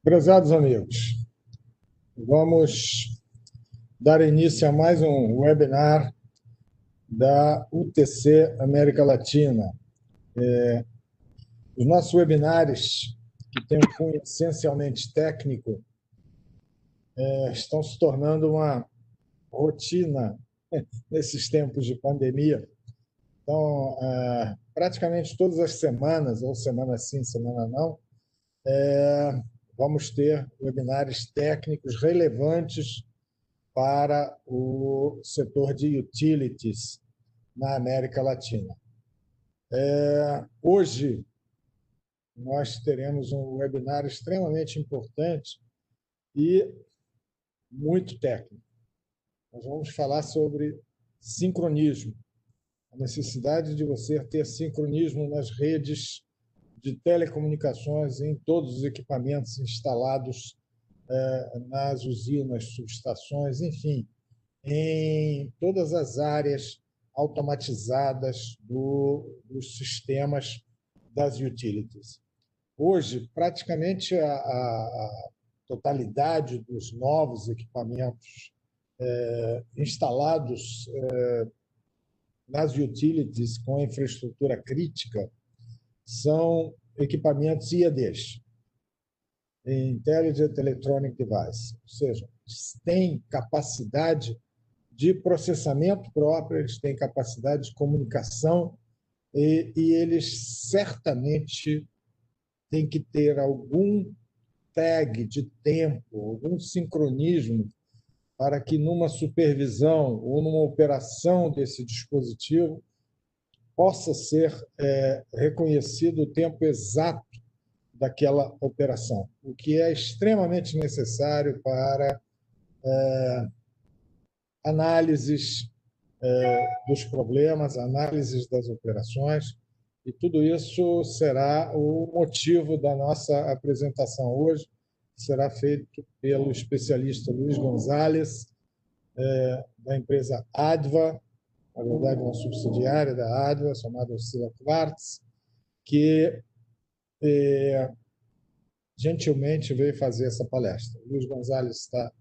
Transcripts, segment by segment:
Prezados amigos, vamos dar início a mais um webinar da UTC América Latina. Os nossos webinários, que têm um cunho essencialmente técnico, estão se tornando uma rotina nesses tempos de pandemia. Então, praticamente todas as semanas, ou semana sim, semana não, vamos ter webinários técnicos relevantes para o setor de utilities na América Latina. Hoje, nós teremos um webinar extremamente importante e muito técnico. Nós vamos falar sobre sincronismo, a necessidade de você ter sincronismo nas redes de telecomunicações, em todos os equipamentos instalados nas usinas, subestações, enfim, em todas as áreas automatizadas dos sistemas das utilities. Hoje, praticamente a totalidade dos novos equipamentos instalados nas utilities com infraestrutura crítica são equipamentos IEDs, Intelligent Electronic Device, ou seja, têm capacidade de processamento próprio, eles têm capacidade de comunicação e eles certamente têm que ter algum tag de tempo, algum sincronismo para que numa supervisão ou numa operação desse dispositivo possa ser reconhecido o tempo exato daquela operação, o que é extremamente necessário para análises dos problemas, análises das operações, e tudo isso será o motivo da nossa apresentação hoje, que será feito pelo especialista Luiz Gonzalez, da empresa Adva, na verdade uma subsidiária da Adva, chamada Oscila Quartz, que gentilmente veio fazer essa palestra. O Luiz Gonzalez está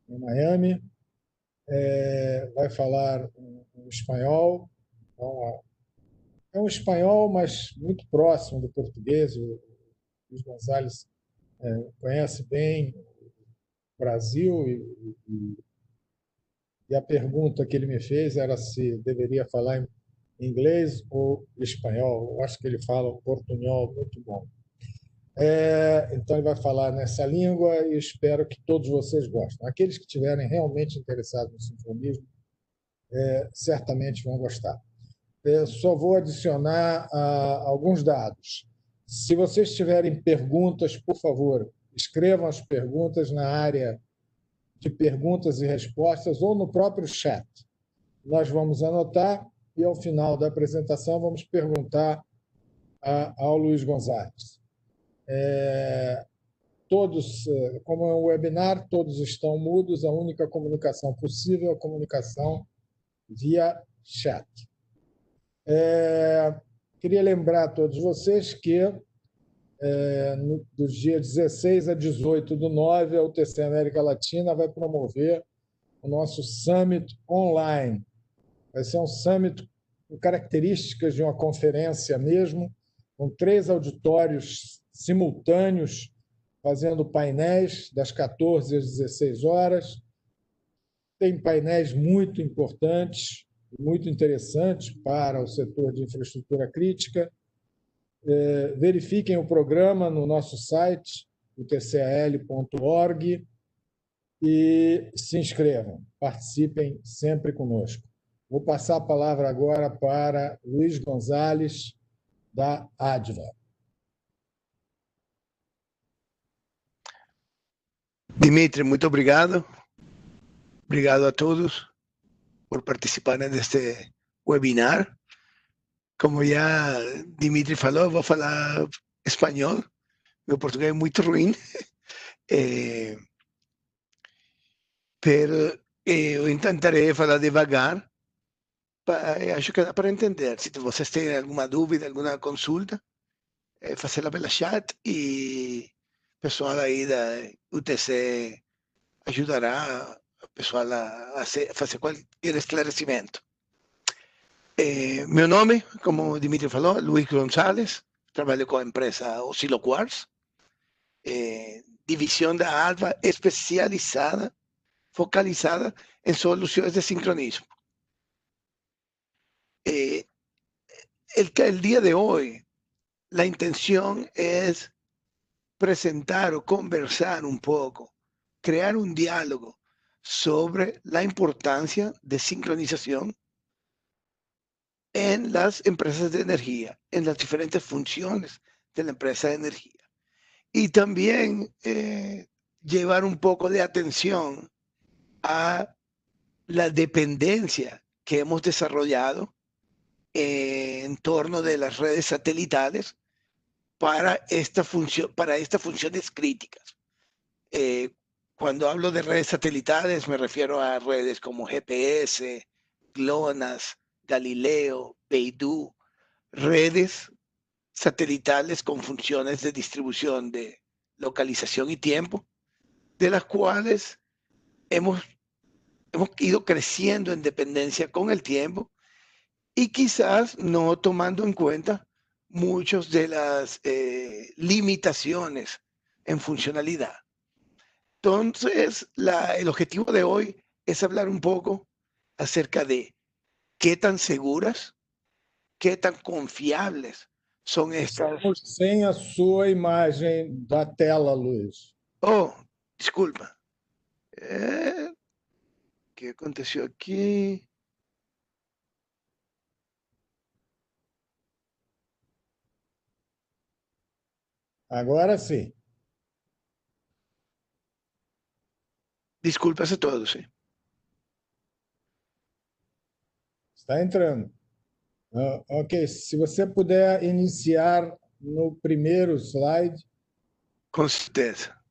em Miami, vai falar um espanhol, então, é um espanhol, mas muito próximo do português. O Luiz Gonzalez conhece bem o Brasil e a pergunta que ele me fez era se deveria falar em inglês ou espanhol. Eu acho que ele fala um portunhol muito bom. Então, ele vai falar nessa língua e espero que todos vocês gostem. Aqueles que estiverem realmente interessados no sincronismo, certamente vão gostar. Só vou adicionar alguns dados. Se vocês tiverem perguntas, por favor, escrevam as perguntas na área de perguntas e respostas ou no próprio chat. Nós vamos anotar e, ao final da apresentação, vamos perguntar ao Luiz Gonzalez. Todos, como é um webinar, todos estão mudos, a única comunicação possível é a comunicação via chat. Queria lembrar a todos vocês que dos dias 16 a 18/9, a UTC América Latina vai promover o nosso Summit Online. Vai ser um Summit com características de uma conferência mesmo, com 3 auditórios simultâneos, fazendo painéis das 14 às 16 horas. Tem painéis muito importantes, muito interessantes para o setor de infraestrutura crítica. Verifiquem o programa no nosso site, utcal.org, e se inscrevam, participem sempre conosco. Vou passar a palavra agora para Luiz Gonzalez, da Adva. Dimitri, muito obrigado. Obrigado a todos por participarem deste webinar. Como já Dimitri falou, vou falar espanhol. Meu português é muito ruim. Pero eu tentarei falar devagar. Acho que dá para entender. Se vocês têm alguma dúvida, alguma consulta, fazê-la pela chat e pessoal aí da UTC ajudará o pessoal a fazer qualquer esclarecimento. Meu nome, como Dimitri falou, Luiz Gonçalves, trabalho com a empresa Oscilo Quartz, divisão da ADVA especializada, focalizada em soluções de sincronismo. El día de hoy, la intención es presentar o conversar un poco, crear un diálogo sobre la importancia de sincronización en las empresas de energía, en las diferentes funciones de la empresa de energía. Y también llevar un poco de atención a la dependencia que hemos desarrollado en torno de las redes satelitales para estas funciones críticas. Cuando hablo de redes satelitales me refiero a redes como GPS, GLONASS, Galileo, Beidou, redes satelitales con funciones de distribución de localización y tiempo, de las cuales hemos ido creciendo en dependencia con el tiempo y quizás no tomando en cuenta muchas de las limitaciones en funcionalidad. Entonces, el objetivo de hoy es hablar un poco acerca de qué tan seguras, qué tan confiables son estas. Estamos sem a sua imagem da tela, Luiz. Oh, disculpa. ¿Qué aconteció aquí? Agora sim. Disculpas a todos. ¿Sí? Está entrando. Ok, se você puder iniciar no primeiro slide. Con certeza.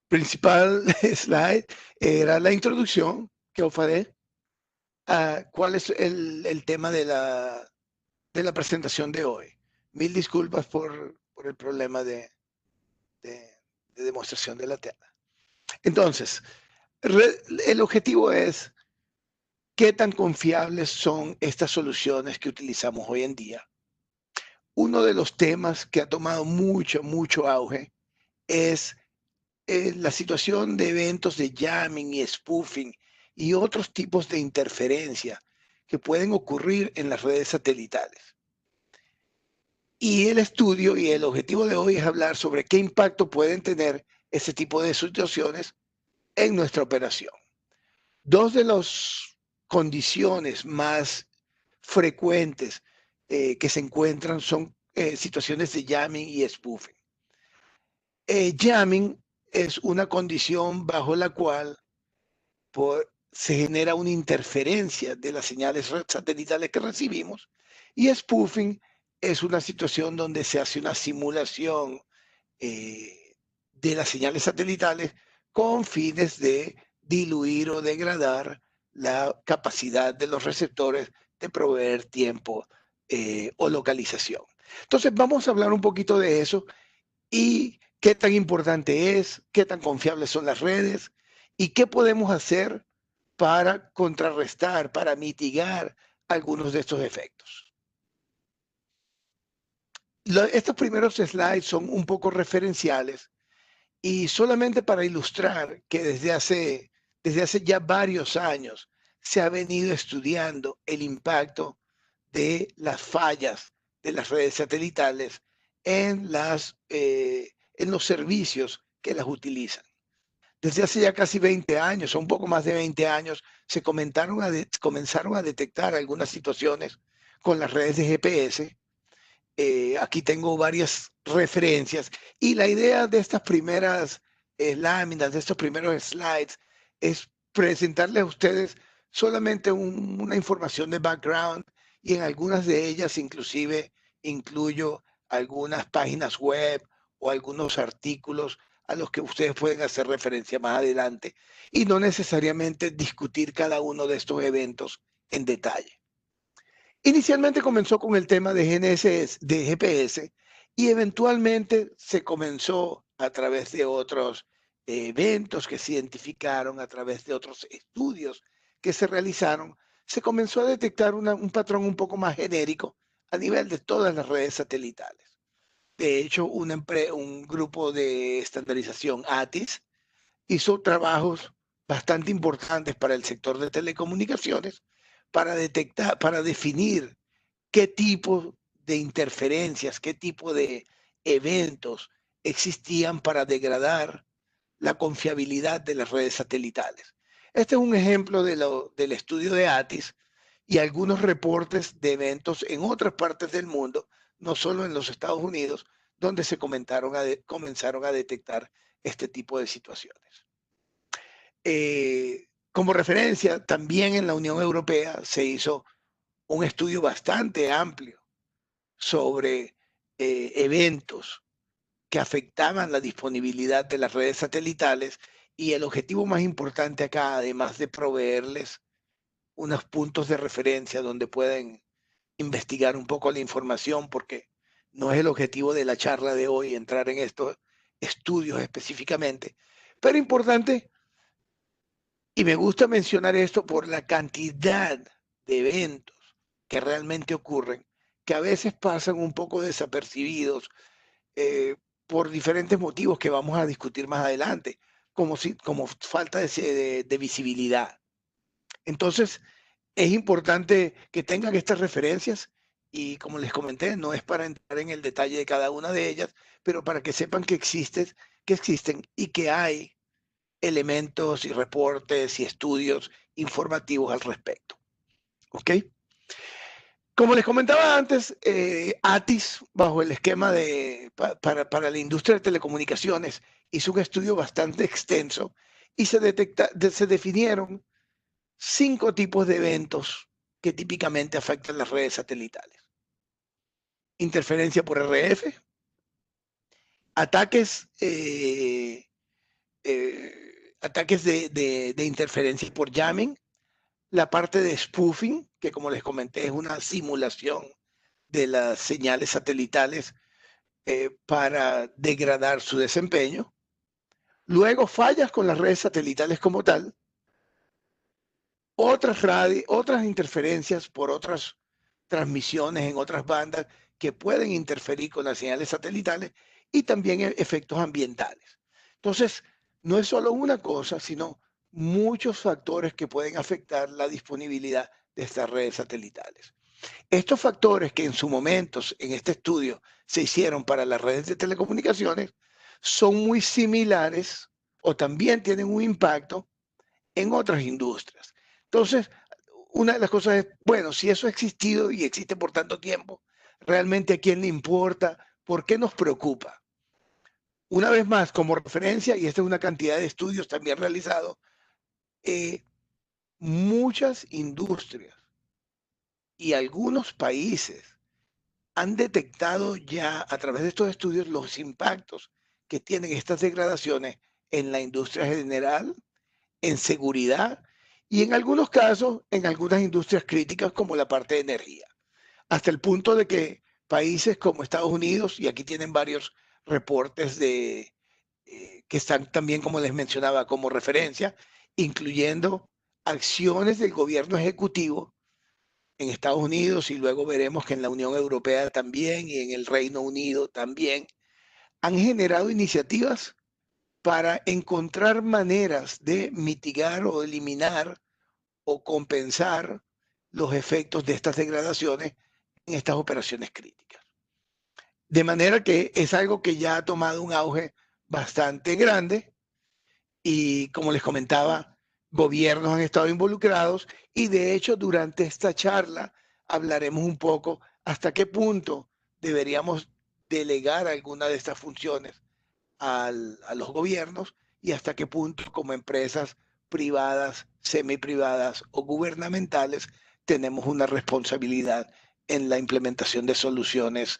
Principal slide era la introducción que eu falei. ¿Cuál es el tema de la presentación de hoy? Mil disculpas por el problema de demostración de la tela. Entonces, el objetivo es qué tan confiables son estas soluciones que utilizamos hoy en día. Uno de los temas que ha tomado mucho auge es la situación de eventos de jamming y spoofing y otros tipos de interferencia que pueden ocurrir en las redes satelitales. Y el estudio y el objetivo de hoy es hablar sobre qué impacto pueden tener ese tipo de situaciones en nuestra operación. Dos de las condiciones más frecuentes que se encuentran son situaciones de jamming y spoofing. Jamming es una condición bajo la cual se genera una interferencia de las señales satelitales que recibimos, y spoofing es una situación donde se hace una simulación de las señales satelitales con fines de diluir o degradar la capacidad de los receptores de proveer tiempo o localización. Entonces vamos a hablar un poquito de eso y qué tan importante es, qué tan confiables son las redes y qué podemos hacer para contrarrestar, para mitigar algunos de estos efectos. Estos primeros slides son un poco referenciales y solamente para ilustrar que desde hace ya varios años se ha venido estudiando el impacto de las fallas de las redes satelitales en los servicios que las utilizan. Desde hace ya casi 20 años, o un poco más de 20 años, se comenzaron a detectar algunas situaciones con las redes de GPS. Aquí tengo varias referencias y la idea de estas primeras láminas, de estos primeros slides, es presentarles a ustedes solamente una información de background, y en algunas de ellas inclusive incluyo algunas páginas web o algunos artículos a los que ustedes pueden hacer referencia más adelante y no necesariamente discutir cada uno de estos eventos en detalle. Inicialmente comenzó con el tema de GNSS, de GPS, y eventualmente se comenzó a través de otros eventos que se identificaron, a través de otros estudios que se realizaron, se comenzó a detectar un patrón un poco más genérico a nivel de todas las redes satelitales. De hecho, un grupo de estandarización, ATIS, hizo trabajos bastante importantes para el sector de telecomunicaciones para detectar, para definir qué tipo de interferencias, qué tipo de eventos existían para degradar la confiabilidad de las redes satelitales. Este es un ejemplo del estudio de ATIS y algunos reportes de eventos en otras partes del mundo, no solo en los Estados Unidos, donde se comenzaron a detectar este tipo de situaciones. Como referencia, también en la Unión Europea se hizo un estudio bastante amplio sobre eventos que afectaban la disponibilidad de las redes satelitales y el objetivo más importante acá, además de proveerles unos puntos de referencia donde pueden investigar un poco la información, porque no es el objetivo de la charla de hoy entrar en estos estudios específicamente, pero importante, y me gusta mencionar esto por la cantidad de eventos que realmente ocurren, que a veces pasan un poco desapercibidos eh, por diferentes motivos que vamos a discutir más adelante, como falta de visibilidad. Entonces, es importante que tengan estas referencias y como les comenté, no es para entrar en el detalle de cada una de ellas, pero para que sepan que existen y que hay elementos y reportes y estudios informativos al respecto. ¿Ok? Como les comentaba antes, ATIS, bajo el esquema para la industria de telecomunicaciones, hizo un estudio bastante extenso y se definieron 5 tipos de eventos que típicamente afectan las redes satelitales. Interferencia por RF, ataques, ataques de interferencia por jamming, la parte de spoofing, que como les comenté es una simulación de las señales satelitales para degradar su desempeño. Luego fallas con las redes satelitales como tal, otras interferencias por otras transmisiones en otras bandas que pueden interferir con las señales satelitales y también efectos ambientales. Entonces, no es solo una cosa, sino muchos factores que pueden afectar la disponibilidad de estas redes satelitales. Estos factores que en su momento, en este estudio, se hicieron para las redes de telecomunicaciones, son muy similares o también tienen un impacto en otras industrias. Entonces, una de las cosas es, bueno, si eso ha existido y existe por tanto tiempo, ¿realmente a quién le importa? ¿Por qué nos preocupa? Una vez más, como referencia, y esta es una cantidad de estudios también realizados, muchas industrias y algunos países han detectado ya a través de estos estudios los impactos que tienen estas degradaciones en la industria general, en seguridad y en algunos casos en algunas industrias críticas como la parte de energía. Hasta el punto de que países como Estados Unidos, y aquí tienen varios reportes que están también, como les mencionaba, como referencia, incluyendo acciones del gobierno ejecutivo en Estados Unidos y luego veremos que en la Unión Europea también y en el Reino Unido también, han generado iniciativas para encontrar maneras de mitigar o eliminar o compensar los efectos de estas degradaciones en estas operaciones críticas. De manera que es algo que ya ha tomado un auge bastante grande y como les comentaba, gobiernos han estado involucrados y de hecho durante esta charla hablaremos un poco hasta qué punto deberíamos delegar alguna de estas funciones a los gobiernos y hasta qué punto como empresas privadas, semiprivadas o gubernamentales tenemos una responsabilidad en la implementación de soluciones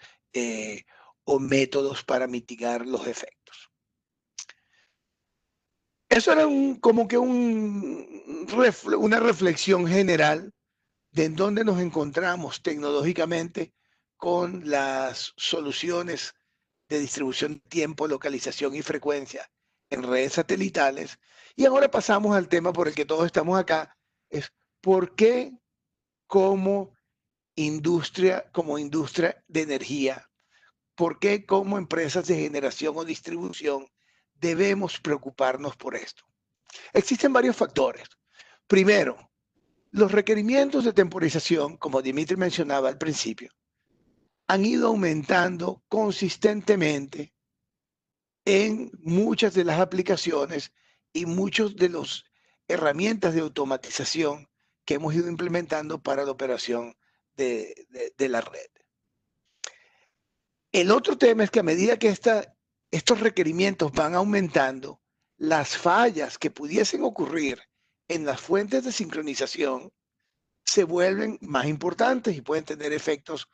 o métodos para mitigar los efectos. Eso era como que una reflexión general de en dónde nos encontramos tecnológicamente con las soluciones de distribución de tiempo, localización y frecuencia en redes satelitales. Y ahora pasamos al tema por el que todos estamos acá, es por qué como industria de energía, por qué como empresas de generación o distribución debemos preocuparnos por esto. Existen varios factores. Primero, los requerimientos de temporización, como Dimitri mencionaba al principio, han ido aumentando consistentemente en muchas de las aplicaciones y muchas de las herramientas de automatización que hemos ido implementando para la operación de la red. El otro tema es que a medida que estos requerimientos van aumentando, las fallas que pudiesen ocurrir en las fuentes de sincronización se vuelven más importantes y pueden tener efectos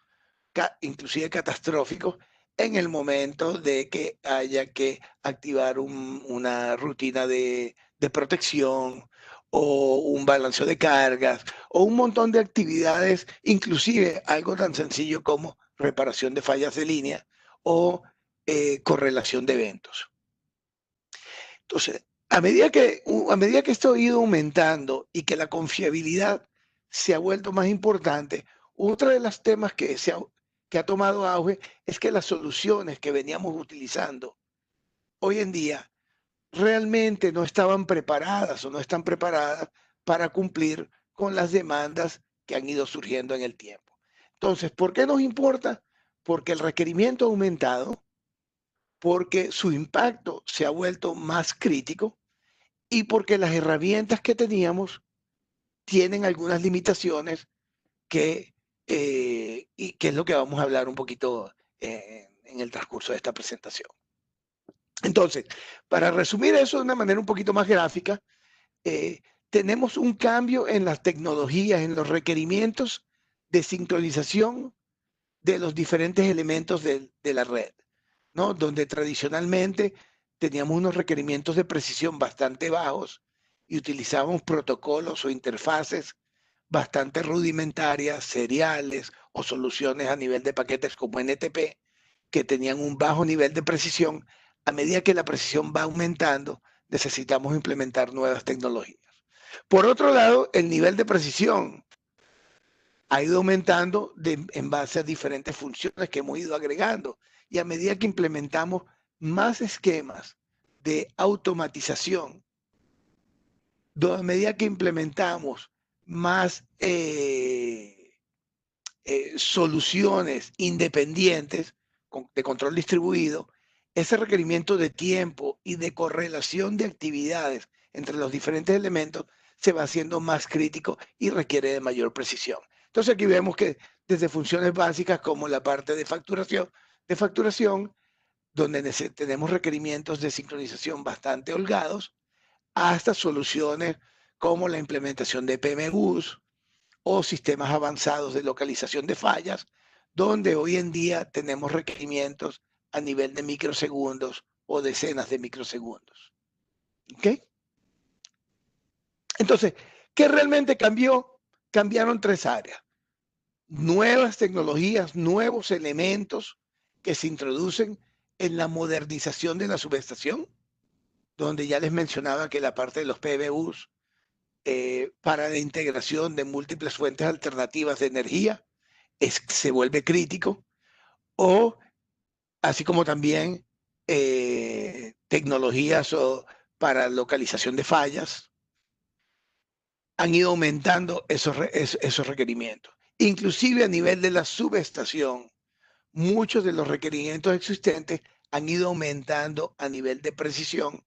inclusive catastróficos en el momento de que haya que activar una rutina de protección o un balanceo de cargas o un montón de actividades, inclusive algo tan sencillo como reparación de fallas de línea o correlación de eventos. Entonces, a medida que esto ha ido aumentando y que la confiabilidad se ha vuelto más importante, otro de los temas que ha tomado auge es que las soluciones que veníamos utilizando hoy en día realmente no estaban preparadas o no están preparadas para cumplir con las demandas que han ido surgiendo en el tiempo. Entonces, ¿por qué nos importa? Porque el requerimiento ha aumentado, porque su impacto se ha vuelto más crítico y porque las herramientas que teníamos tienen algunas limitaciones y que es lo que vamos a hablar un poquito en el transcurso de esta presentación. Entonces, para resumir eso de una manera un poquito más gráfica, tenemos un cambio en las tecnologías, en los requerimientos de sincronización de los diferentes elementos de la red, ¿no? Donde tradicionalmente teníamos unos requerimientos de precisión bastante bajos y utilizábamos protocolos o interfaces bastante rudimentarias, seriales o soluciones a nivel de paquetes como NTP, que tenían un bajo nivel de precisión. A medida que la precisión va aumentando, necesitamos implementar nuevas tecnologías. Por otro lado, el nivel de precisión ha ido aumentando en base a diferentes funciones que hemos ido agregando. Y a medida que implementamos más esquemas de automatización, a medida que implementamos más soluciones independientes de control distribuido, ese requerimiento de tiempo y de correlación de actividades entre los diferentes elementos se va haciendo más crítico y requiere de mayor precisión. Entonces aquí vemos que desde funciones básicas como la parte de facturación donde tenemos requerimientos de sincronización bastante holgados, hasta soluciones como la implementación de PMUs o sistemas avanzados de localización de fallas, donde hoy en día tenemos requerimientos a nivel de microsegundos o decenas de microsegundos. ¿Ok? Entonces, ¿qué realmente cambió? Cambiaron tres áreas. Nuevas tecnologías, nuevos elementos que se introducen en la modernización de la subestación, donde ya les mencionaba que la parte de los PBUs para la integración de múltiples fuentes alternativas de energía se vuelve crítico, o así como también tecnologías para localización de fallas, han ido aumentando esos requerimientos. Inclusive a nivel de la subestación, muchos de los requerimientos existentes han ido aumentando a nivel de precisión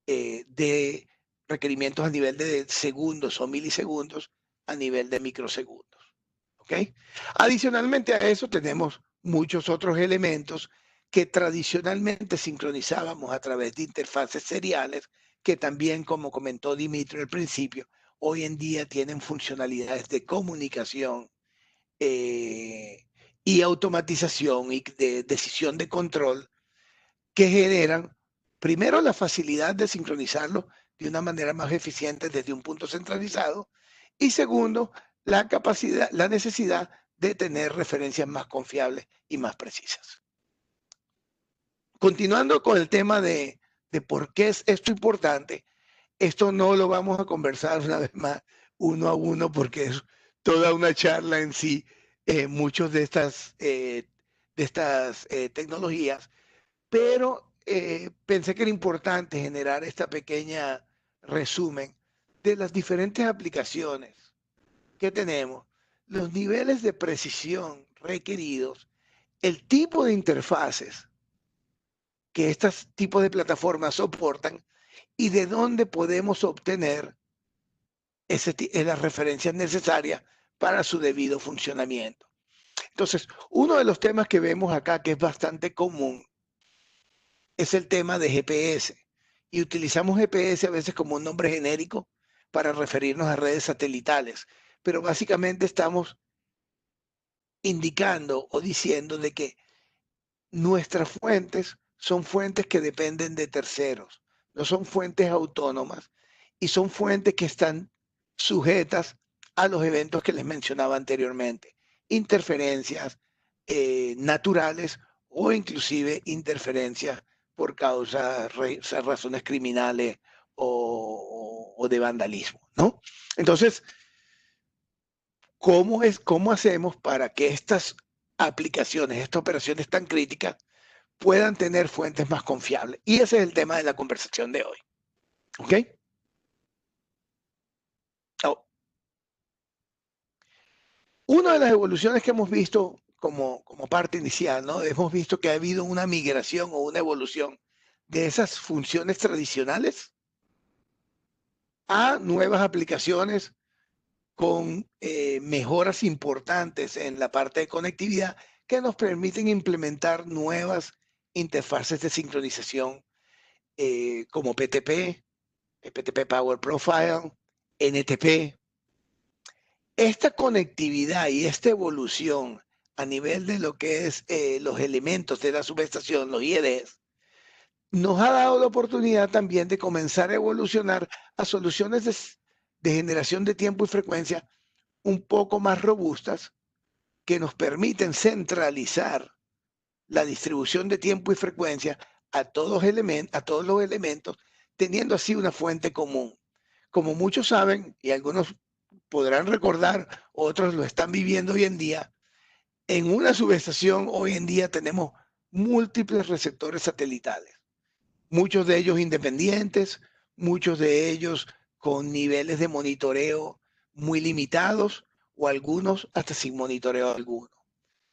de requerimientos a nivel de segundos o milisegundos a nivel de microsegundos. ¿Ok? Adicionalmente a eso tenemos muchos otros elementos que tradicionalmente sincronizábamos a través de interfaces seriales que también, como comentó Dimitri al principio, hoy en día tienen funcionalidades de comunicación y automatización y de decisión de control que generan, primero, la facilidad de sincronizarlo de una manera más eficiente desde un punto centralizado y segundo, la capacidad, la necesidad de tener referencias más confiables y más precisas. Continuando con el tema de por qué es esto importante, esto no lo vamos a conversar una vez más uno a uno porque es toda una charla en sí, muchas de estas tecnologías, pero pensé que era importante generar esta pequeña resumen de las diferentes aplicaciones que tenemos, los niveles de precisión requeridos, el tipo de interfaces que estos tipos de plataformas soportan y de dónde podemos obtener las referencias necesarias para su debido funcionamiento. Entonces, uno de los temas que vemos acá que es bastante común es el tema de GPS. Y utilizamos GPS a veces como un nombre genérico para referirnos a redes satelitales, pero básicamente estamos indicando o diciendo de que nuestras fuentes son fuentes que dependen de terceros, no son fuentes autónomas y son fuentes que están sujetas a los eventos que les mencionaba anteriormente, interferencias naturales o inclusive interferencias por razones criminales o de vandalismo, ¿no? Entonces, ¿cómo hacemos para que estas aplicaciones, estas operaciones tan críticas puedan tener fuentes más confiables? Y ese es el tema de la conversación de hoy. ¿Ok? Oh. Una de las evoluciones que hemos visto como parte inicial, ¿no? Hemos visto que ha habido una migración o una evolución de esas funciones tradicionales a nuevas aplicaciones con mejoras importantes en la parte de conectividad que nos permiten implementar nuevas interfaces de sincronización como PTP, PTP Power Profile, NTP. Esta conectividad y esta evolución a nivel de lo que es los elementos de la subestación, los IEDs, nos ha dado la oportunidad también de comenzar a evolucionar a soluciones de generación de tiempo y frecuencia un poco más robustas que nos permiten centralizar la distribución de tiempo y frecuencia a todos los elementos, teniendo así una fuente común. Como muchos saben, y algunos podrán recordar, otros lo están viviendo hoy en día, en una subestación hoy en día tenemos múltiples receptores satelitales, muchos de ellos independientes, muchos de ellos con niveles de monitoreo muy limitados o algunos hasta sin monitoreo alguno.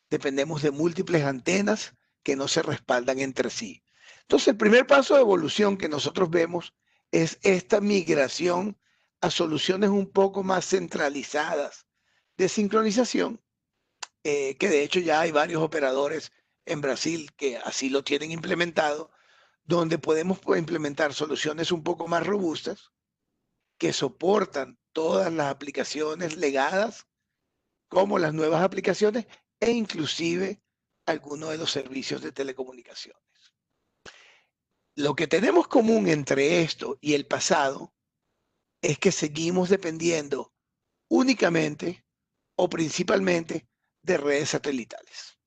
Dependemos de múltiples antenas que no se respaldan entre sí. Entonces, el primer paso de evolución que nosotros vemos es esta migración a soluciones un poco más centralizadas de sincronización, que de hecho ya hay varios operadores en Brasil que así lo tienen implementado, donde podemos implementar soluciones un poco más robustas que soportan todas las aplicaciones legadas como las nuevas aplicaciones e inclusive algunos de los servicios de telecomunicaciones. Lo que tenemos común entre esto y el pasado es que seguimos dependiendo únicamente o principalmente de redes satelitales.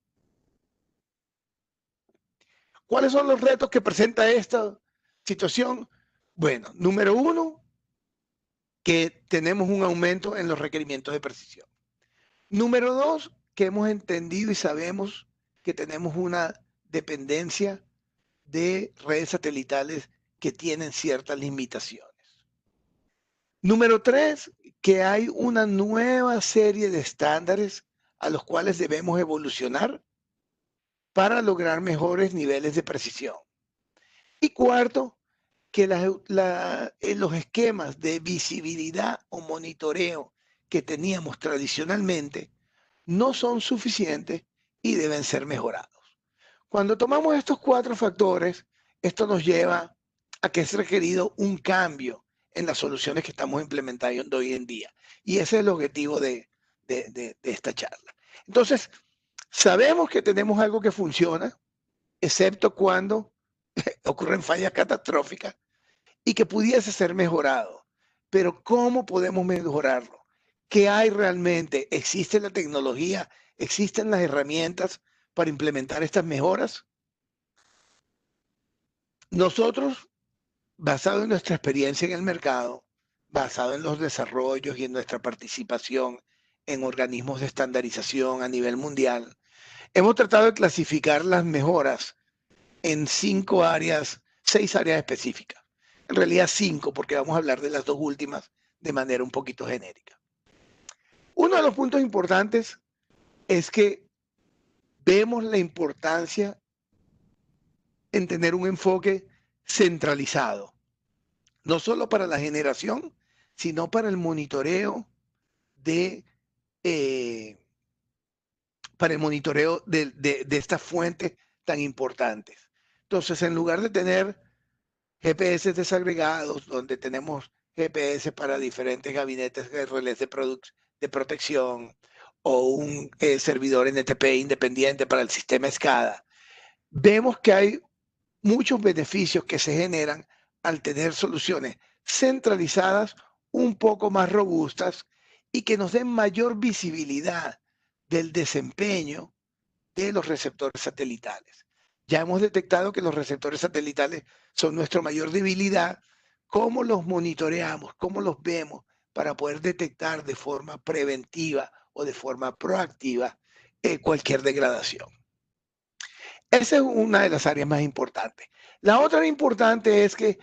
¿Cuáles son los retos que presenta esta situación? Bueno, número uno, que tenemos un aumento en los requerimientos de precisión. Número dos, que hemos entendido y sabemos que tenemos una dependencia de redes satelitales que tienen ciertas limitaciones. Número tres, que hay una nueva serie de estándares a los cuales debemos evolucionar para lograr mejores niveles de precisión. Y cuarto, que los esquemas de visibilidad o monitoreo que teníamos tradicionalmente no son suficientes y deben ser mejorados. Cuando tomamos estos cuatro factores, esto nos lleva a que es requerido un cambio en las soluciones que estamos implementando hoy en día. Y ese es el objetivo de esta charla. Entonces, sabemos que tenemos algo que funciona, excepto cuando ocurren fallas catastróficas y que pudiese ser mejorado. Pero ¿cómo podemos mejorarlo? ¿Qué hay realmente? ¿Existe la tecnología? ¿Existen las herramientas para implementar estas mejoras? Nosotros, basado en nuestra experiencia en el mercado, basado en los desarrollos y en nuestra participación en organismos de estandarización a nivel mundial, hemos tratado de clasificar las mejoras en 6 áreas específicas. En realidad 5, porque vamos a hablar de las 2 últimas de manera un poquito genérica. Uno de los puntos importantes es que vemos la importancia en tener un enfoque centralizado, no solo para la generación, sino para el monitoreo de, estas fuentes tan importantes. Entonces, en lugar de tener GPS desagregados, donde tenemos GPS para diferentes gabinetes de relés de protección o un servidor NTP independiente para el sistema SCADA, vemos que hay muchos beneficios que se generan al tener soluciones centralizadas un poco más robustas y que nos den mayor visibilidad del desempeño de los receptores satelitales. Ya hemos detectado que los receptores satelitales son nuestra mayor debilidad. ¿Cómo los monitoreamos? ¿Cómo los vemos para poder detectar de forma preventiva o de forma proactiva cualquier degradación? Esa es una de las áreas más importantes. La otra importante es que,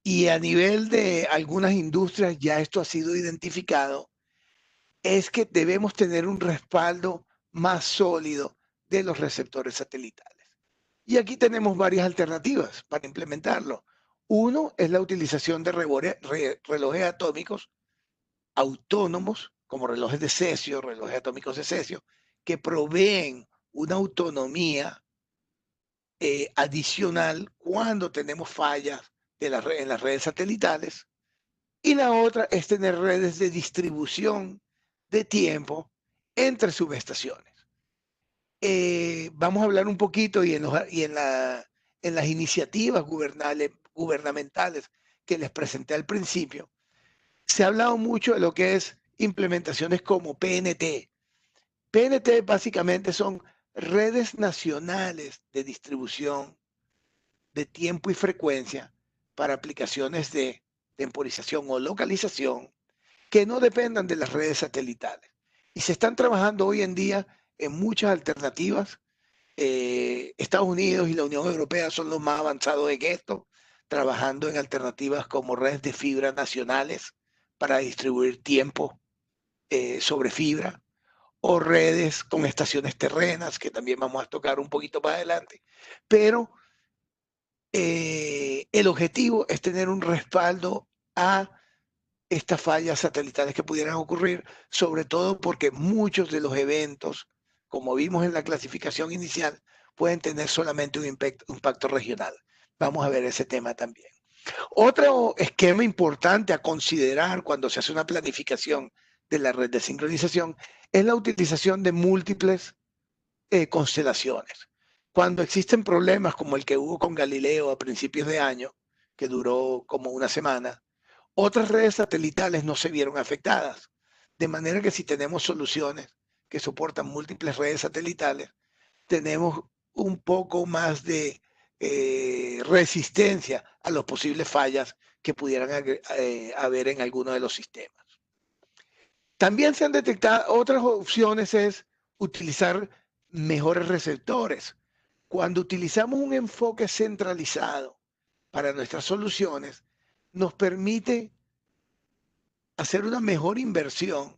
y a nivel de algunas industrias ya esto ha sido identificado, es que debemos tener un respaldo más sólido de los receptores satelitales. Y aquí tenemos varias alternativas para implementarlo. Uno es la utilización de relojes atómicos autónomos, como relojes de cesio, relojes atómicos de cesio, que proveen una autonomía adicional cuando tenemos fallas en las redes satelitales. Y la otra es tener redes de distribución de tiempo entre subestaciones. Vamos a hablar un poquito en las iniciativas gubernamentales que les presenté al principio. Se ha hablado mucho de lo que es implementaciones como PNT. PNT básicamente son redes nacionales de distribución de tiempo y frecuencia para aplicaciones de temporización o localización que no dependan de las redes satelitales. Y se están trabajando hoy en día en muchas alternativas. Estados Unidos y la Unión Europea son los más avanzados en esto, trabajando en alternativas como redes de fibra nacionales para distribuir tiempo sobre fibra, o redes con estaciones terrenas, que también vamos a tocar un poquito más adelante. Pero el objetivo es tener un respaldo a estas fallas satelitales que pudieran ocurrir, sobre todo porque muchos de los eventos, como vimos en la clasificación inicial, pueden tener solamente un impacto regional. Vamos a ver ese tema también. Otro esquema importante a considerar cuando se hace una planificación de la red de sincronización es la utilización de múltiples constelaciones. Cuando existen problemas como el que hubo con Galileo a principios de año, que duró como una semana, otras redes satelitales no se vieron afectadas. De manera que si tenemos soluciones que soportan múltiples redes satelitales, tenemos un poco más de resistencia a las posibles fallas que pudieran haber en alguno de los sistemas. También se han detectado otras opciones, es utilizar mejores receptores. Cuando utilizamos un enfoque centralizado para nuestras soluciones, nos permite hacer una mejor inversión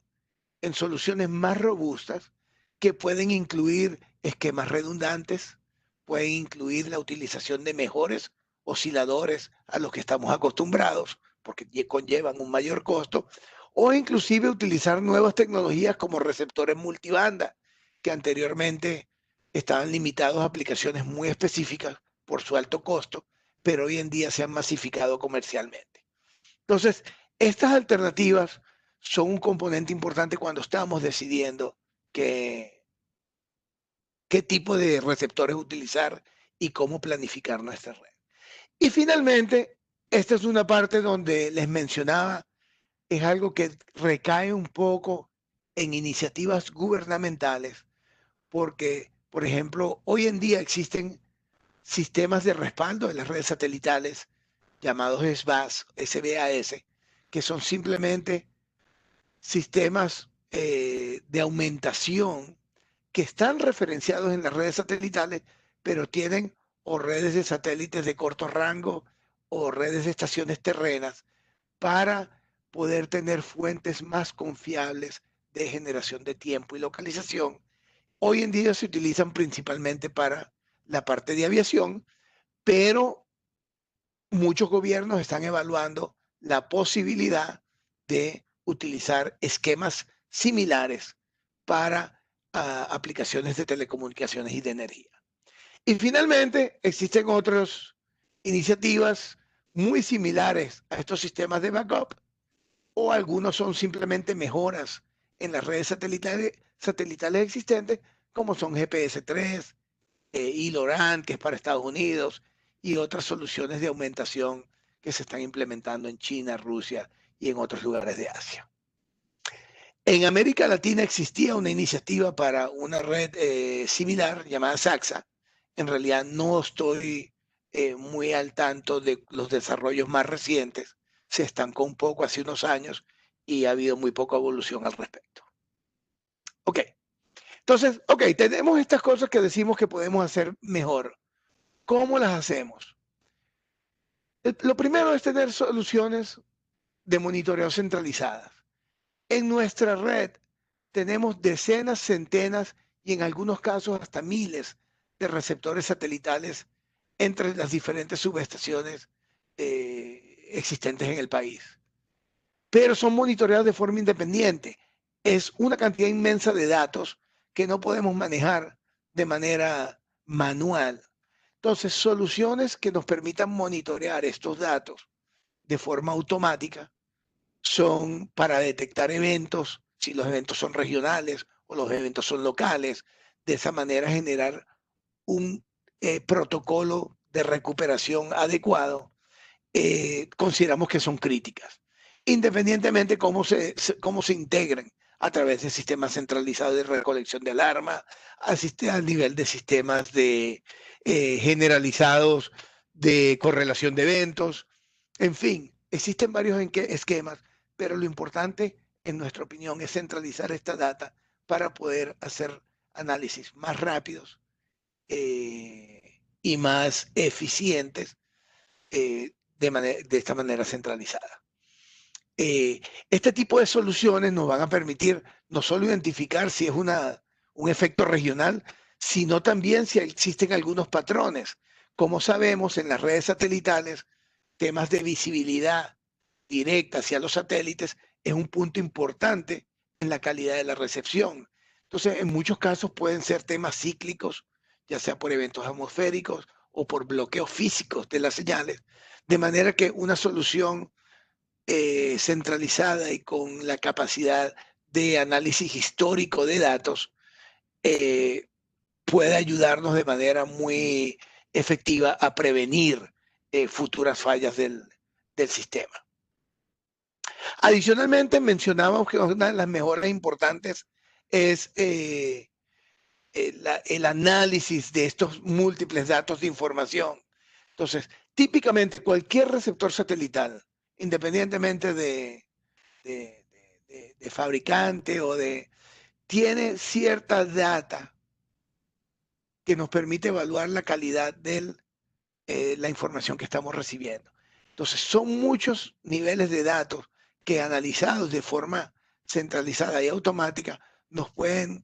en soluciones más robustas que pueden incluir esquemas redundantes, pueden incluir la utilización de mejores osciladores a los que estamos acostumbrados, porque conllevan un mayor costo, o inclusive utilizar nuevas tecnologías como receptores multibanda, que anteriormente estaban limitados a aplicaciones muy específicas por su alto costo, pero hoy en día se han masificado comercialmente. Entonces, estas alternativas son un componente importante cuando estamos decidiendo qué tipo de receptores utilizar y cómo planificar nuestra red. Y finalmente, esta es una parte donde les mencionaba es algo que recae un poco en iniciativas gubernamentales, porque, por ejemplo, hoy en día existen sistemas de respaldo de las redes satelitales llamados SBAS, que son simplemente sistemas de aumentación que están referenciados en las redes satelitales, pero tienen o redes de satélites de corto rango o redes de estaciones terrenas para poder tener fuentes más confiables de generación de tiempo y localización. Hoy en día se utilizan principalmente para la parte de aviación, pero muchos gobiernos están evaluando la posibilidad de utilizar esquemas similares para aplicaciones de telecomunicaciones y de energía. Y finalmente, existen otras iniciativas muy similares a estos sistemas de backup, o algunos son simplemente mejoras en las redes satelitales existentes, como son GPS-3, ILORAN, que es para Estados Unidos, y otras soluciones de aumentación que se están implementando en China, Rusia y en otros lugares de Asia. En América Latina existía una iniciativa para una red similar llamada SAXA. En realidad no estoy muy al tanto de los desarrollos más recientes. Se estancó un poco hace unos años y ha habido muy poca evolución al respecto. Ok. Entonces, tenemos estas cosas que decimos que podemos hacer mejor. ¿Cómo las hacemos? Lo primero es tener soluciones de monitoreo centralizadas. En nuestra red tenemos decenas, centenas y en algunos casos hasta miles de receptores satelitales entre las diferentes subestaciones existentes en el país. Pero son monitoreados de forma independiente. Es una cantidad inmensa de datos que no podemos manejar de manera manual. Entonces, soluciones que nos permitan monitorear estos datos de forma automática son para detectar eventos, si los eventos son regionales o los eventos son locales. De esa manera generar un protocolo de recuperación adecuado. Consideramos que son críticas, independientemente cómo se integren a través de sistemas centralizados de recolección de alarma, a nivel de sistemas generalizados de correlación de eventos. En fin, existen varios esquemas, pero lo importante, en nuestra opinión, es centralizar esta data para poder hacer análisis más rápidos y más eficientes de esta manera centralizada. Este tipo de soluciones nos van a permitir no solo identificar si es un efecto regional, sino también si existen algunos patrones. Como sabemos, en las redes satelitales, temas de visibilidad directa hacia los satélites es un punto importante en la calidad de la recepción. Entonces, en muchos casos pueden ser temas cíclicos, ya sea por eventos atmosféricos o por bloqueos físicos de las señales, de manera que una solución centralizada y con la capacidad de análisis histórico de datos puede ayudarnos de manera muy efectiva a prevenir futuras fallas del sistema. Adicionalmente, mencionábamos que una de las mejoras importantes es el análisis de estos múltiples datos de información. Entonces, típicamente cualquier receptor satelital, independientemente de fabricante tiene cierta data que nos permite evaluar la calidad de la información que estamos recibiendo. Entonces, son muchos niveles de datos que analizados de forma centralizada y automática nos pueden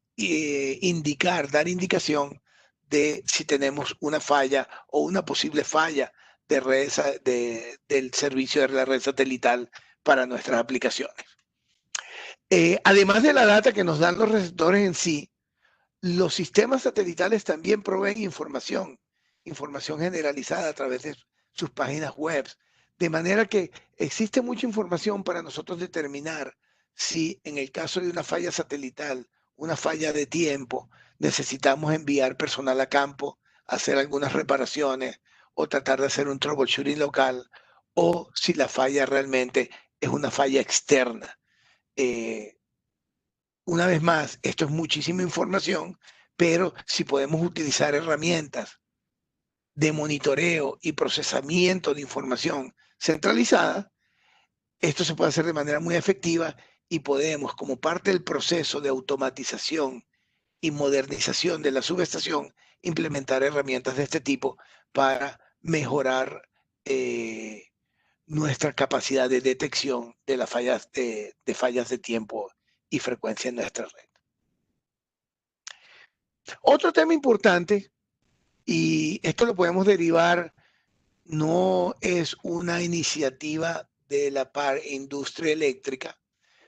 dar indicación de si tenemos una falla o una posible falla del servicio de la red satelital para nuestras aplicaciones. Además de la data que nos dan los receptores en sí, los sistemas satelitales también proveen información generalizada a través de sus páginas web, de manera que existe mucha información para nosotros determinar si en el caso de una falla satelital, una falla de tiempo, necesitamos enviar personal a campo, hacer algunas reparaciones o tratar de hacer un troubleshooting local, o si la falla realmente es una falla externa. Una vez más, esto es muchísima información, pero si podemos utilizar herramientas de monitoreo y procesamiento de información centralizada, esto se puede hacer de manera muy efectiva y podemos, como parte del proceso de automatización y modernización de la subestación, implementar herramientas de este tipo para mejorar nuestra capacidad de detección de las fallas fallas de tiempo y frecuencia en nuestra red. Otro tema importante, y esto lo podemos derivar, no es una iniciativa de la industria eléctrica,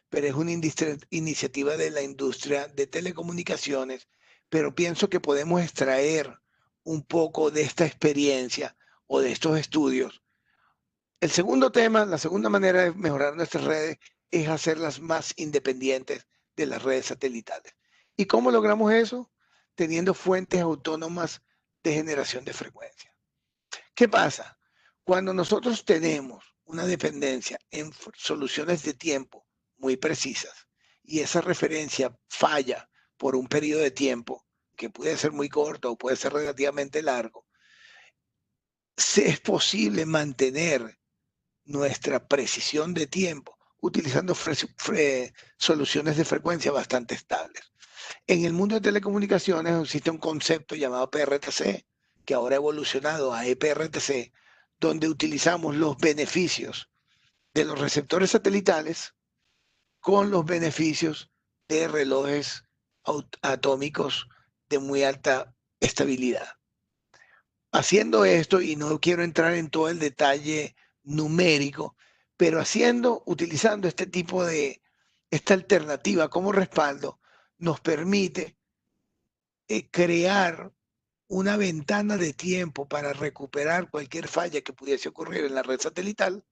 pero es una iniciativa de la industria de telecomunicaciones, pero pienso que podemos extraer un poco de esta experiencia o de estos estudios. El segundo tema, la segunda manera de mejorar nuestras redes es hacerlas más independientes de las redes satelitales. ¿Y cómo logramos eso? Teniendo fuentes autónomas de generación de frecuencia. ¿Qué pasa? Cuando nosotros tenemos una dependencia en soluciones de tiempo muy precisas y esa referencia falla por un periodo de tiempo que puede ser muy corto o puede ser relativamente largo, es posible mantener nuestra precisión de tiempo utilizando soluciones de frecuencia bastante estables. En el mundo de telecomunicaciones existe un concepto llamado PRTC, que ahora ha evolucionado a ePRTC, donde utilizamos los beneficios de los receptores satelitales con los beneficios de relojes atómicos de muy alta estabilidad. Haciendo esto, y no quiero entrar en todo el detalle numérico, pero utilizando este tipo de, esta alternativa como respaldo, nos permite crear una ventana de tiempo para recuperar cualquier falla que pudiese ocurrir en la red satelital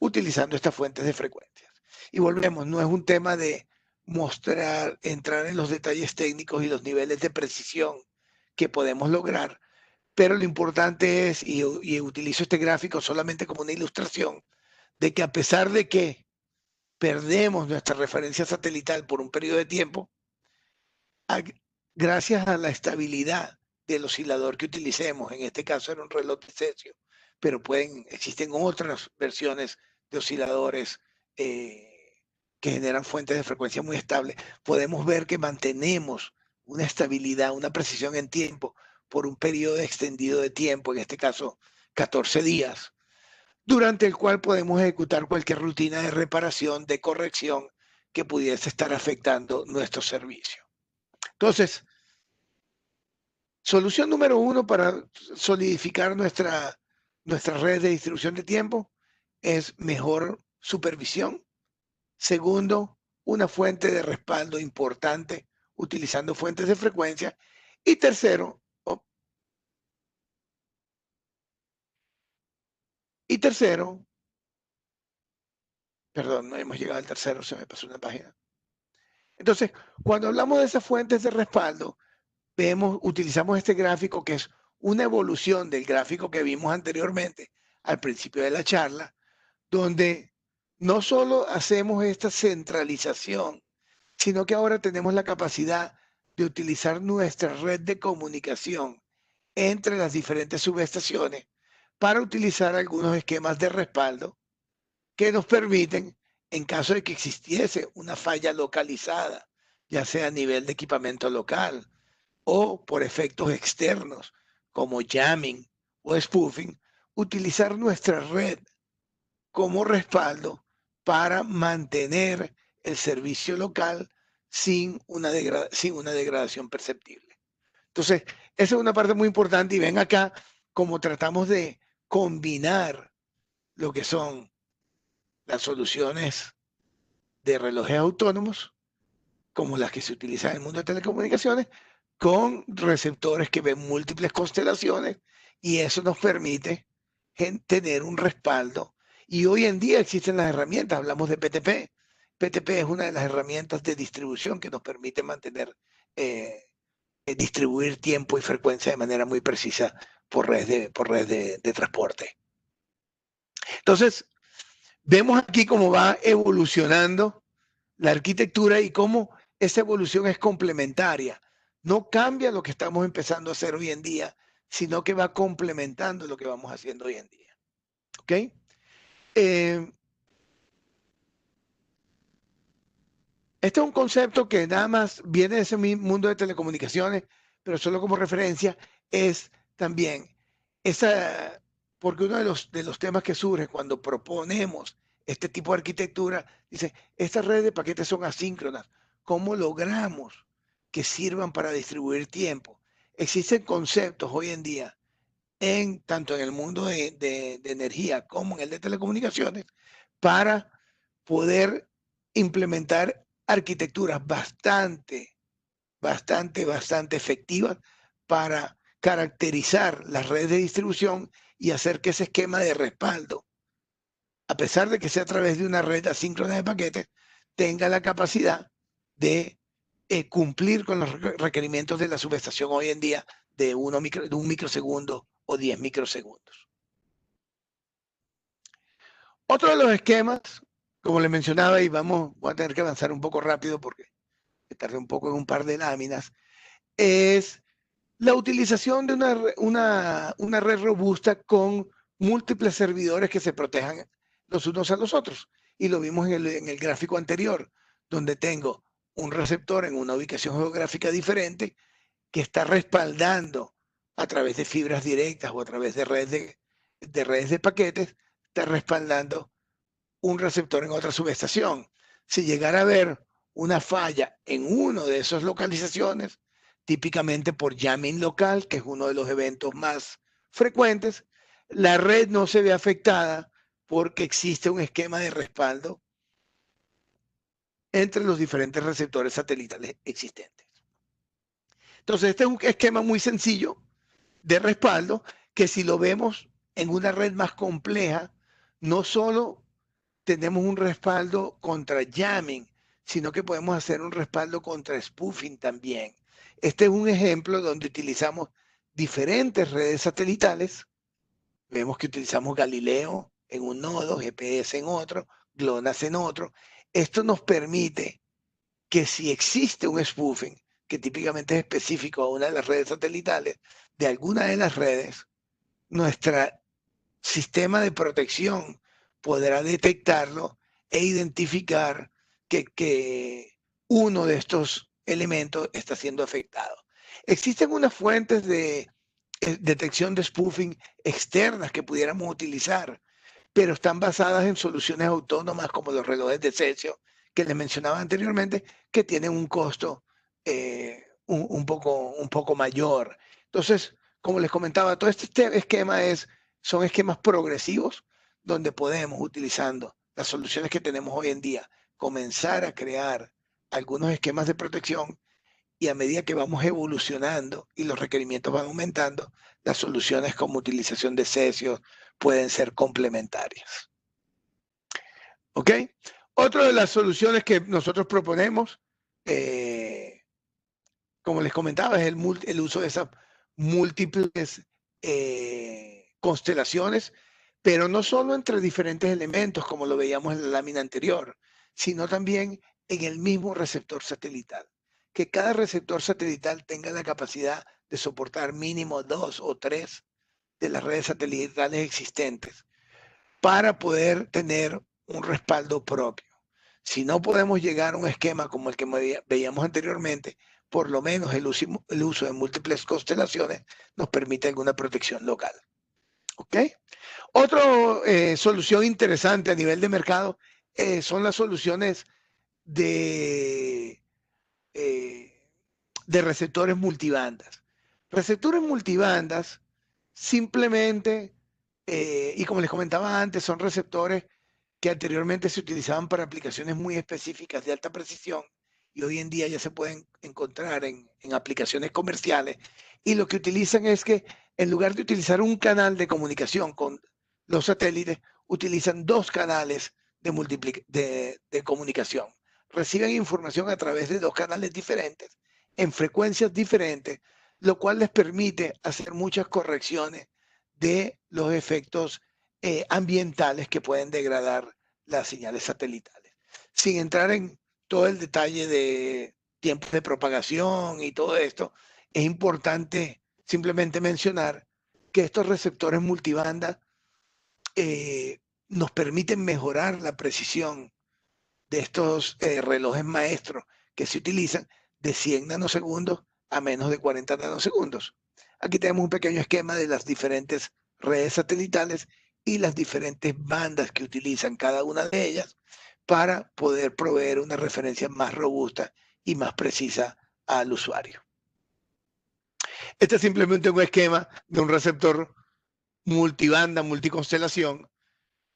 utilizando estas fuentes de frecuencias. Y volvemos, no es un tema de mostrar, entrar en los detalles técnicos y los niveles de precisión que podemos lograr, pero lo importante es, y utilizo este gráfico solamente como una ilustración, de que a pesar de que perdemos nuestra referencia satelital por un periodo de tiempo, gracias a la estabilidad del oscilador que utilicemos, en este caso era un reloj de cesio, pero existen otras versiones de osciladores que generan fuentes de frecuencia muy estables, podemos ver que mantenemos una estabilidad, una precisión en tiempo por un periodo extendido de tiempo, en este caso 14 días, durante el cual podemos ejecutar cualquier rutina de reparación, de corrección que pudiese estar afectando nuestro servicio. Entonces, solución número 1 para solidificar nuestra red de distribución de tiempo es mejor supervisión. Segundo, una fuente de respaldo importante utilizando fuentes de frecuencia. Y tercero, perdón, no hemos llegado al tercero, se me pasó una página. Entonces, cuando hablamos de esas fuentes de respaldo, utilizamos este gráfico que es una evolución del gráfico que vimos anteriormente al principio de la charla, donde no solo hacemos esta centralización, sino que ahora tenemos la capacidad de utilizar nuestra red de comunicación entre las diferentes subestaciones para utilizar algunos esquemas de respaldo que nos permiten, en caso de que existiese una falla localizada, ya sea a nivel de equipamiento local o por efectos externos como jamming o spoofing, utilizar nuestra red como respaldo para mantener el servicio local sin una degradación perceptible. Entonces, esa es una parte muy importante y ven acá cómo tratamos de combinar lo que son las soluciones de relojes autónomos, como las que se utilizan en el mundo de telecomunicaciones, con receptores que ven múltiples constelaciones, y eso nos permite tener un respaldo. Y hoy en día existen las herramientas, hablamos de PTP. PTP es una de las herramientas de distribución que nos permite distribuir tiempo y frecuencia de manera muy precisa por red de transporte. Entonces, Vemos aquí cómo va evolucionando la arquitectura y cómo esa evolución es complementaria. No cambia lo que estamos empezando a hacer hoy en día, sino que va complementando lo que vamos haciendo hoy en día. ¿Ok? Este es un concepto que nada más viene de ese mundo de telecomunicaciones, pero solo como referencia es también esa, porque uno de los temas que surge cuando proponemos este tipo de arquitectura, dice, estas redes de paquetes son asíncronas. ¿Cómo logramos que sirvan para distribuir tiempo? Existen conceptos hoy en día, tanto en el mundo de energía como en el de telecomunicaciones, para poder implementar arquitecturas bastante efectivas para caracterizar las redes de distribución y hacer que ese esquema de respaldo, a pesar de que sea a través de una red asíncrona de paquetes, tenga la capacidad de cumplir con los requerimientos de la subestación hoy en día de un microsegundo o 10 microsegundos. Otro de los esquemas, como les mencionaba, y voy a tener que avanzar un poco rápido porque tardé un poco en un par de láminas, es la utilización de una red robusta con múltiples servidores que se protejan los unos a los otros. Y lo vimos en el gráfico anterior, donde tengo un receptor en una ubicación geográfica diferente que está respaldando a través de fibras directas o a través de redes de paquetes, está respaldando un receptor en otra subestación. Si llegara a haber una falla en una de esas localizaciones, típicamente por jamming local, que es uno de los eventos más frecuentes, la red no se ve afectada porque existe un esquema de respaldo entre los diferentes receptores satelitales existentes. Entonces, este es un esquema muy sencillo de respaldo que si lo vemos en una red más compleja, no solo tenemos un respaldo contra jamming, sino que podemos hacer un respaldo contra spoofing también. Este es un ejemplo donde utilizamos diferentes redes satelitales. Vemos que utilizamos Galileo en un nodo, GPS en otro, GLONASS en otro. Esto nos permite que si existe un spoofing, que típicamente es específico a una de las redes satelitales, de alguna de las redes, nuestro sistema de protección podrá detectarlo e identificar que uno de estos elementos está siendo afectado. Existen unas fuentes de detección de spoofing externas que pudiéramos utilizar, pero están basadas en soluciones autónomas como los relojes de Cesio que les mencionaba anteriormente, que tienen un costo un poco mayor. Entonces, como les comentaba, todo este esquema son esquemas progresivos donde podemos, utilizando las soluciones que tenemos hoy en día, comenzar a crear algunos esquemas de protección y a medida que vamos evolucionando y los requerimientos van aumentando, las soluciones como utilización de cesios pueden ser complementarias. ¿Ok? Otra de las soluciones que nosotros proponemos, como les comentaba, es el uso de esas múltiples constelaciones, pero no solo entre diferentes elementos, como lo veíamos en la lámina anterior, sino también en el mismo receptor satelital. Que cada receptor satelital tenga la capacidad de soportar mínimo 2 o 3 de las redes satelitales existentes para poder tener un respaldo propio. Si no podemos llegar a un esquema como el que veíamos anteriormente, por lo menos el uso de múltiples constelaciones nos permite alguna protección local. ¿Ok? Otra solución interesante a nivel de mercado son las soluciones de receptores multibandas. Receptores multibandas simplemente, y como les comentaba antes, son receptores que anteriormente se utilizaban para aplicaciones muy específicas de alta precisión y hoy en día ya se pueden encontrar en aplicaciones comerciales. Y lo que utilizan es que en lugar de utilizar un canal de comunicación con los satélites, utilizan dos canales de comunicación. Reciben información a través de dos canales diferentes, en frecuencias diferentes, lo cual les permite hacer muchas correcciones de los efectos ambientales que pueden degradar las señales satelitales. Sin entrar en todo el detalle de tiempos de propagación y todo esto, es importante simplemente mencionar que estos receptores multibanda nos permiten mejorar la precisión de estos relojes maestros que se utilizan de 100 nanosegundos a menos de 40 nanosegundos. Aquí tenemos un pequeño esquema de las diferentes redes satelitales y las diferentes bandas que utilizan cada una de ellas para poder proveer una referencia más robusta y más precisa al usuario. Este es simplemente un esquema de un receptor multibanda, multiconstelación,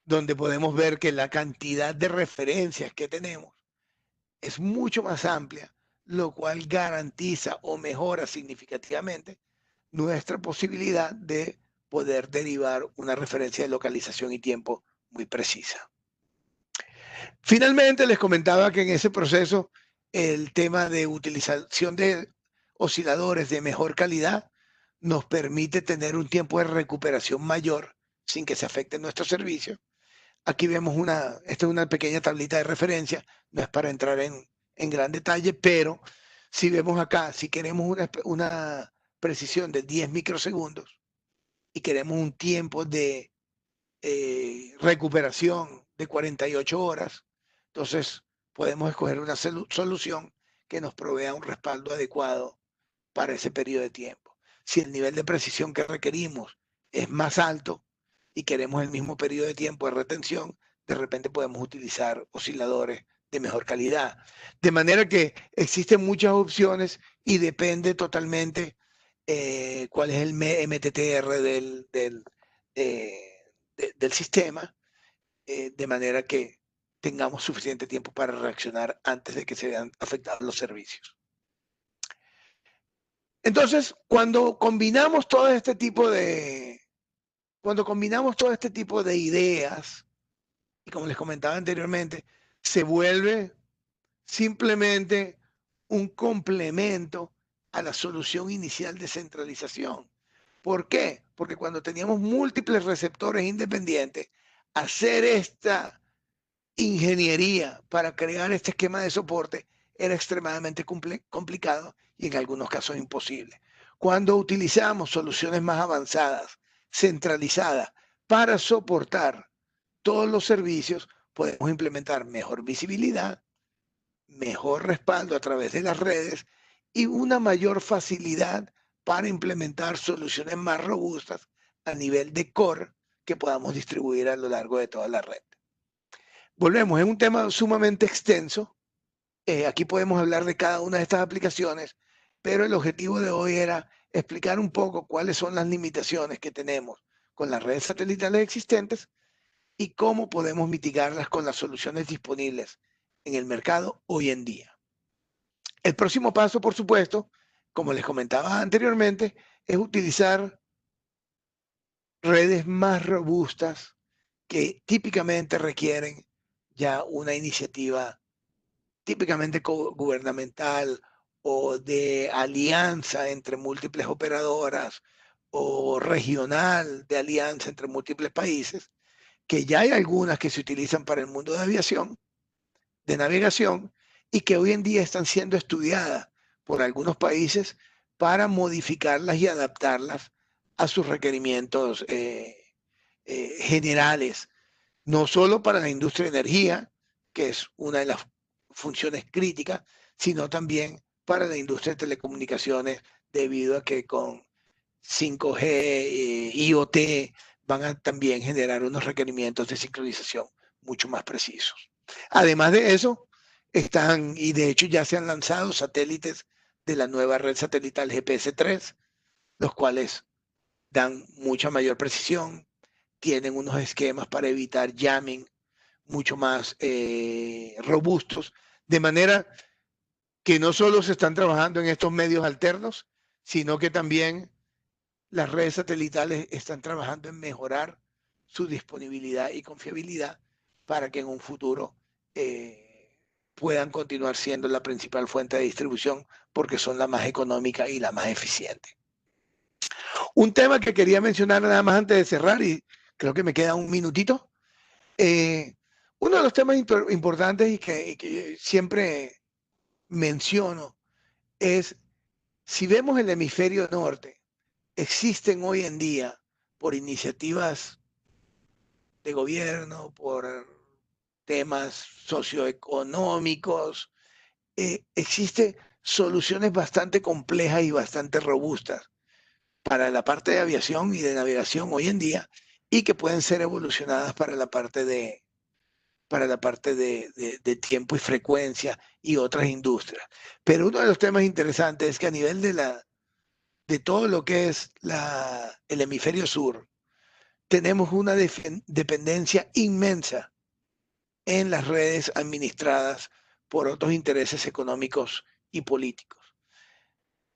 donde podemos ver que la cantidad de referencias que tenemos es mucho más amplia, lo cual garantiza o mejora significativamente nuestra posibilidad de poder derivar una referencia de localización y tiempo muy precisa. Finalmente, les comentaba que en ese proceso el tema de utilización de osciladores de mejor calidad nos permite tener un tiempo de recuperación mayor sin que se afecte nuestro servicio. Aquí vemos esta es una pequeña tablita de referencia, no es para entrar en gran detalle, pero si vemos acá, si queremos una precisión de 10 microsegundos y queremos un tiempo de recuperación de 48 horas, entonces podemos escoger una solución que nos provea un respaldo adecuado para ese periodo de tiempo. Si el nivel de precisión que requerimos es más alto y queremos el mismo periodo de tiempo de retención, de repente podemos utilizar osciladores de mejor calidad. De manera que existen muchas opciones y depende totalmente cuál es el MTTR del sistema, de manera que tengamos suficiente tiempo para reaccionar antes de que se vean afectados los servicios. Entonces, cuando combinamos todo este tipo de ideas, y como les comentaba anteriormente, se vuelve simplemente un complemento a la solución inicial de centralización. ¿Por qué? Porque cuando teníamos múltiples receptores independientes, hacer esta ingeniería para crear este esquema de soporte era extremadamente complicado y en algunos casos imposible. Cuando utilizamos soluciones más avanzadas, centralizadas, para soportar todos los servicios, podemos implementar mejor visibilidad, mejor respaldo a través de las redes y una mayor facilidad para implementar soluciones más robustas a nivel de core que podamos distribuir a lo largo de toda la red. Volvemos, es un tema sumamente extenso. Aquí podemos hablar de cada una de estas aplicaciones, pero el objetivo de hoy era explicar un poco cuáles son las limitaciones que tenemos con las redes satelitales existentes y cómo podemos mitigarlas con las soluciones disponibles en el mercado hoy en día. El próximo paso, por supuesto, como les comentaba anteriormente, es utilizar redes más robustas que típicamente requieren ya una iniciativa típicamente gubernamental o de alianza entre múltiples operadoras o regional de alianza entre múltiples países, que ya hay algunas que se utilizan para el mundo de aviación, de navegación, y que hoy en día están siendo estudiadas por algunos países para modificarlas y adaptarlas a sus requerimientos generales, no solo para la industria de energía, que es una de las funciones críticas, sino también para la industria de telecomunicaciones, debido a que con 5G, IoT, van a también generar unos requerimientos de sincronización mucho más precisos. Además de eso, están, y de hecho ya se han lanzado satélites de la nueva red satelital GPS-3, los cuales dan mucha mayor precisión, tienen unos esquemas para evitar jamming mucho más robustos, de manera que no solo se están trabajando en estos medios alternos, sino que también las redes satelitales están trabajando en mejorar su disponibilidad y confiabilidad para que en un futuro puedan continuar siendo la principal fuente de distribución porque son la más económica y la más eficiente. Un tema que quería mencionar nada más antes de cerrar, y creo que me queda un minutito. Uno de los temas importantes y que siempre menciono es, si vemos el hemisferio norte, existen hoy en día, por iniciativas de gobierno, por temas socioeconómicos, existen soluciones bastante complejas y bastante robustas para la parte de aviación y de navegación hoy en día y que pueden ser evolucionadas para la parte de tiempo y frecuencia y otras industrias. Pero uno de los temas interesantes es que a nivel de todo lo que es el hemisferio sur, tenemos una dependencia inmensa en las redes administradas por otros intereses económicos y políticos.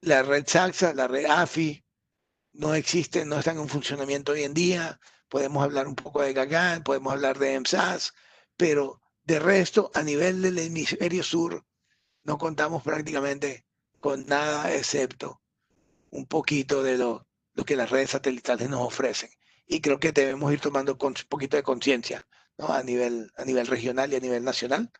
La red SAXA, la red AFI, no existen, no están en funcionamiento hoy en día. Podemos hablar un poco de Gagán, podemos hablar de EMSAS, pero de resto, a nivel del hemisferio sur, no contamos prácticamente con nada excepto un poquito de lo que las redes satelitales nos ofrecen. Y creo que debemos ir tomando un poquito de conciencia, ¿no? A nivel regional y a nivel nacional,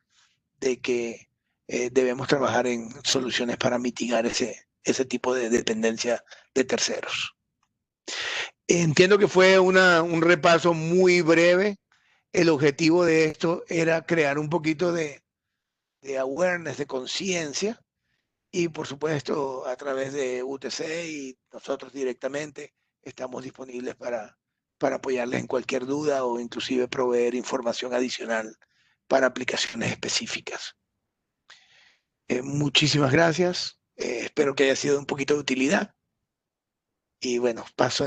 de que debemos trabajar en soluciones para mitigar ese tipo de dependencia de terceros. Entiendo que fue un repaso muy breve. El objetivo de esto era crear un poquito de awareness, de conciencia, y por supuesto a través de UTC y nosotros directamente estamos disponibles para apoyarles en cualquier duda o inclusive proveer información adicional para aplicaciones específicas. Muchísimas gracias. Espero que haya sido un poquito de utilidad. Y bueno, paso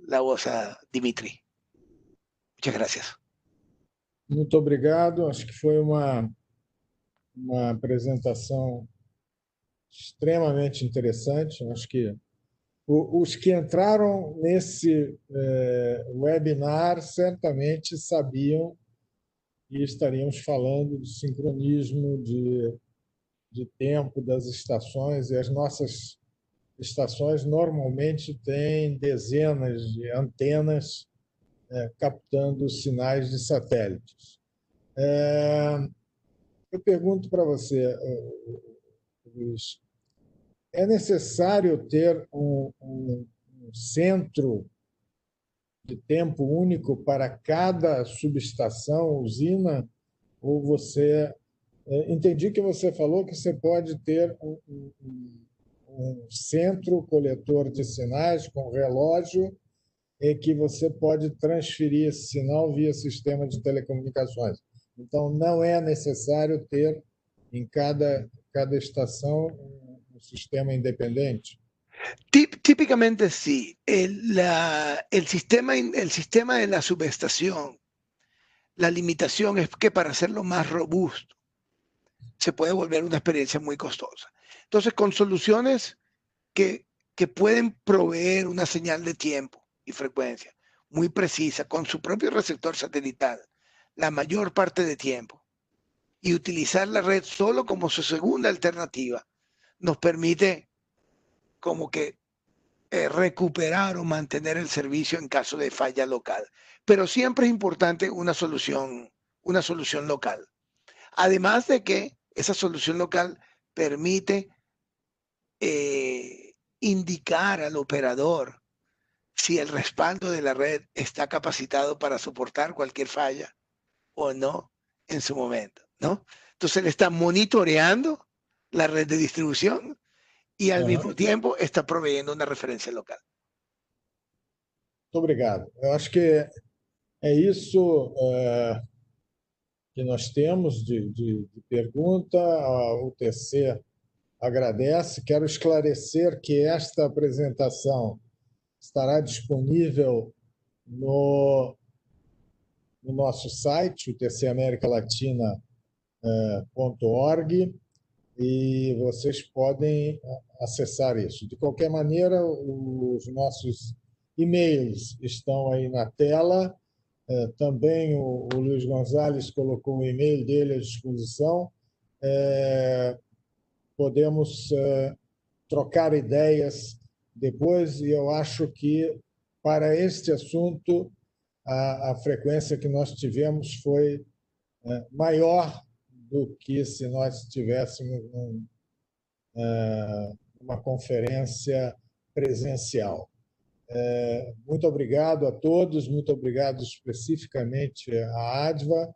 la voz a Dimitri. Muchas gracias. Muito obrigado. Acho que foi uma apresentação extremamente interessante. Acho que os que entraram nesse webinar certamente sabiam que estaríamos falando do sincronismo de tempo das estações, e as nossas estações normalmente têm dezenas de antenas captando sinais de satélites. Eu pergunto para você, Luiz, é necessário ter um centro de tempo único para cada subestação, usina, ou você... Entendi que você falou que você pode ter um centro coletor de sinais com relógio e que você pode transferir esse sinal via sistema de telecomunicações. Então, não é necessário ter em cada estação um sistema independente? Típicamente sí. El sistema de la subestación, la limitación es que para hacerlo más robusto se puede volver una experiencia muy costosa. Entonces, con soluciones que pueden proveer una señal de tiempo y frecuencia muy precisa con su propio receptor satelital la mayor parte de tiempo y utilizar la red solo como su segunda alternativa, nos permite como que recuperar o mantener el servicio en caso de falla local. Pero siempre es importante una solución local. Además de que esa solución local permite indicar al operador si el respaldo de la red está capacitado para soportar cualquier falla o no en su momento, ¿no? Entonces, él está monitoreando la red de distribución y al mismo tiempo está proveyendo una referencia local. Muito obrigado. Eu acho que é isso que nós temos de pergunta. A UTC agradece. Quero esclarecer que esta apresentação estará disponível no nosso site, utcamericalatina.org, e vocês podem acessar isso. De qualquer maneira, os nossos e-mails estão aí na tela. Também o Luiz Gonzalez colocou o e-mail dele à disposição. Podemos trocar ideias depois, e eu acho que, para este assunto, a frequência que nós tivemos foi maior do que se nós tivéssemos uma conferência presencial. Muito obrigado a todos, muito obrigado especificamente à ADVA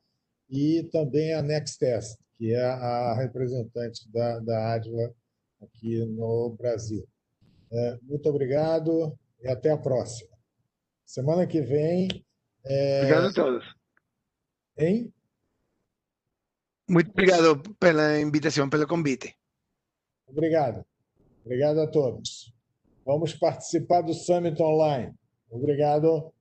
e também à Nextest, que é a representante da ADVA aqui no Brasil. Muito obrigado e até a próxima. Semana que vem. Obrigado a todos. Hein? Muito obrigado pela invitação, pelo convite. Obrigado. Obrigado a todos. Vamos participar do Summit Online. Obrigado.